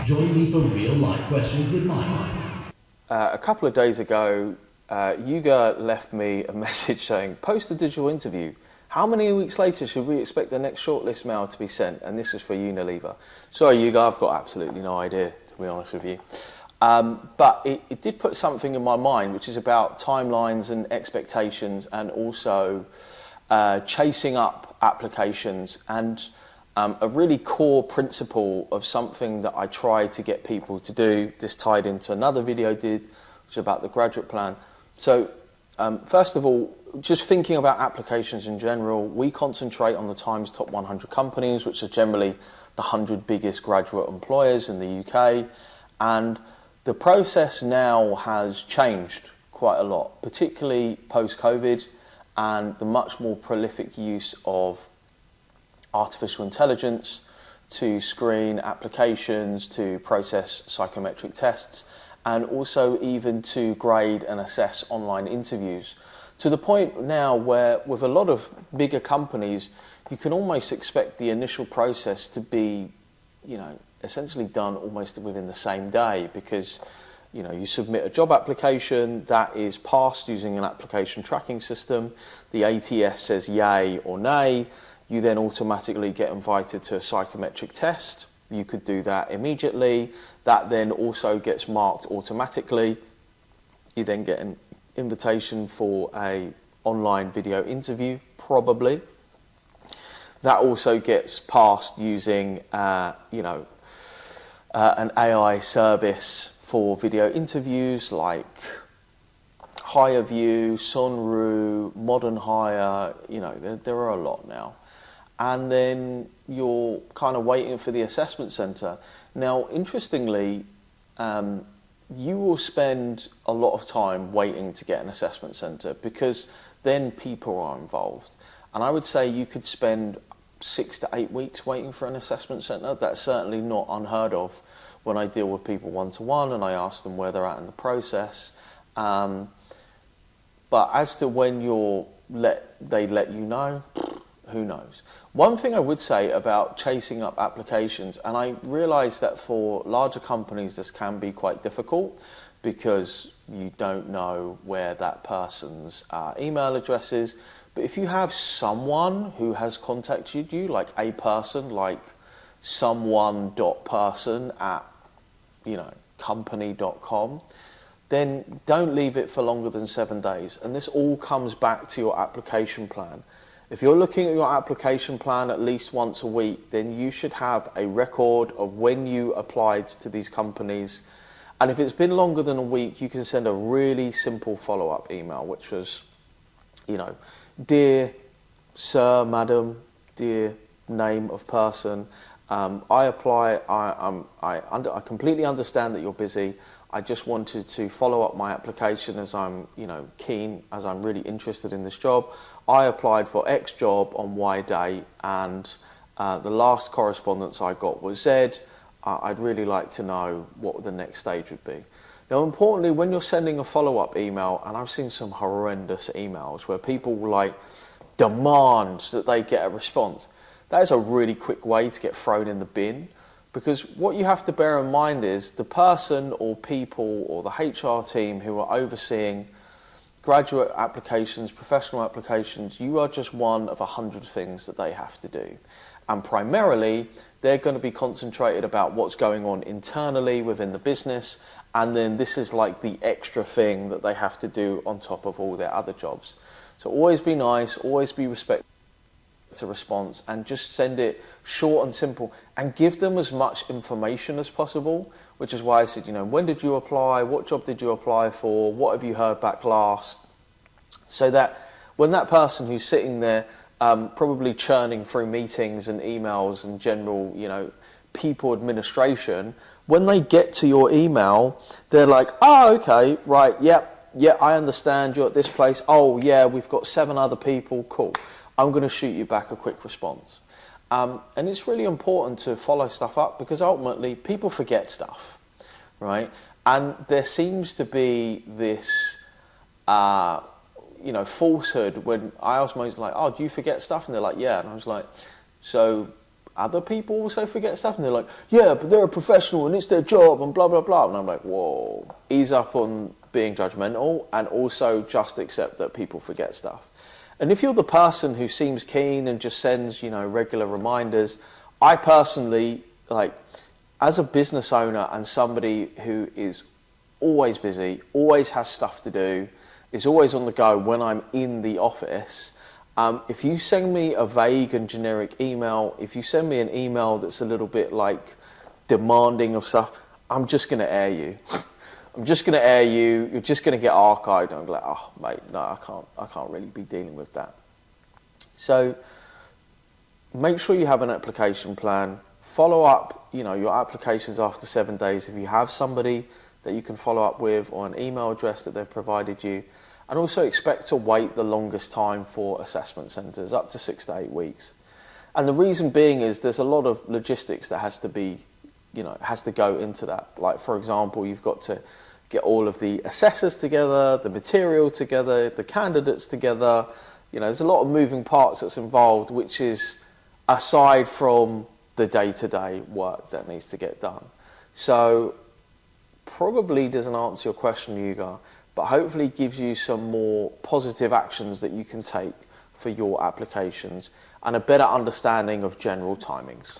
Join me for real life questions with Mike. A couple of days ago, Yuga left me a message saying, post a digital interview. How many weeks later should we expect the next shortlist mail to be sent? And this is for Unilever. Sorry, Yuga, I've got absolutely no idea, to be honest with you. But it did put something in my mind, which is about timelines and expectations, and also chasing up applications, and a really core principle of something that I try to get people to do. This tied into another video I did, which is about the graduate plan. So first of all, just thinking about applications in general, we concentrate on the Times Top 100 companies, which are generally the 100 biggest graduate employers in the UK. And the process now has changed quite a lot, particularly post-COVID, and the much more prolific use of artificial intelligence to screen applications, to process psychometric tests, and also even to grade and assess online interviews. To the point now where with a lot of bigger companies, you can almost expect the initial process to be, essentially done almost within the same day, because you submit a job application that is passed using an application tracking system. The ATS says yay or nay. You then automatically get invited to a psychometric test. You could do that immediately. That then also gets marked automatically. You then get an invitation for an online video interview, probably. That also gets passed using, an AI service for video interviews like HireVue, Sonru, Modern Hire. There are a lot now. And then you're kind of waiting for the assessment centre. Now, interestingly, you will spend a lot of time waiting to get an assessment centre, because then people are involved. And I would say you could spend 6 to 8 weeks waiting for an assessment centre. That's certainly not unheard of when I deal with people one-to-one and I ask them where they're at in the process. But as to when they let you know, who knows? One thing I would say about chasing up applications, and I realise that for larger companies this can be quite difficult because you don't know where that person's email address is, but if you have someone who has contacted you, like a person, like someone.person at company.com, then don't leave it for longer than 7 days. And this all comes back to your application plan. If you're looking at your application plan at least once a week, then you should have a record of when you applied to these companies. And if it's been longer than a week, you can send a really simple follow-up email, which was, dear sir, madam, dear name of person, I apply, I completely understand that you're busy. I just wanted to follow up my application as I'm, keen, as I'm really interested in this job. I applied for X job on Y date, and the last correspondence I got was Z. I'd really like to know what the next stage would be. Now, importantly, when you're sending a follow-up email, and I've seen some horrendous emails where people demand that they get a response, that is a really quick way to get thrown in the bin. Because what you have to bear in mind is the person or people or the HR team who are overseeing graduate applications, professional applications, you are just one of 100 things that they have to do. And primarily, they're going to be concentrated about what's going on internally within the business, and then this is like the extra thing that they have to do on top of all their other jobs. So always be nice, always be respectful to response, and just send it short and simple, and give them as much information as possible, which is why I said, when did you apply, what job did you apply for, what have you heard back last, so that when that person who's sitting there probably churning through meetings and emails and general people administration, when they get to your email, they're like, oh, okay, right, yep, I understand you're at this place, oh yeah, we've got 7 other people, cool. I'm going to shoot you back a quick response. And it's really important to follow stuff up, because ultimately people forget stuff, right? And there seems to be this, falsehood when I ask most, like, oh, do you forget stuff? And they're like, yeah. And I was like, so other people also forget stuff, and they're like, yeah, but they're a professional and it's their job and blah, blah, blah. And I'm like, whoa, ease up on being judgmental, and also just accept that people forget stuff. And if you're the person who seems keen and just sends, regular reminders, I personally, as a business owner and somebody who is always busy, always has stuff to do, is always on the go when I'm in the office, if you send me a vague and generic email, if you send me an email that's a little bit demanding of stuff, I'm just going to air you. I'm just going to air you. You're just going to get archived. And I'm like, oh, mate, no, I can't really be dealing with that. So make sure you have an application plan. Follow up, your applications after 7 days if you have somebody that you can follow up with, or an email address that they've provided you. And also expect to wait the longest time for assessment centres, up to 6 to 8 weeks. And the reason being is there's a lot of logistics that has to go into that. Like, for example, you've got to get all of the assessors together, the material together, the candidates together. There's a lot of moving parts that's involved, which is aside from the day-to-day work that needs to get done. So probably doesn't answer your question, Yuga, but hopefully gives you some more positive actions that you can take for your applications and a better understanding of general timings.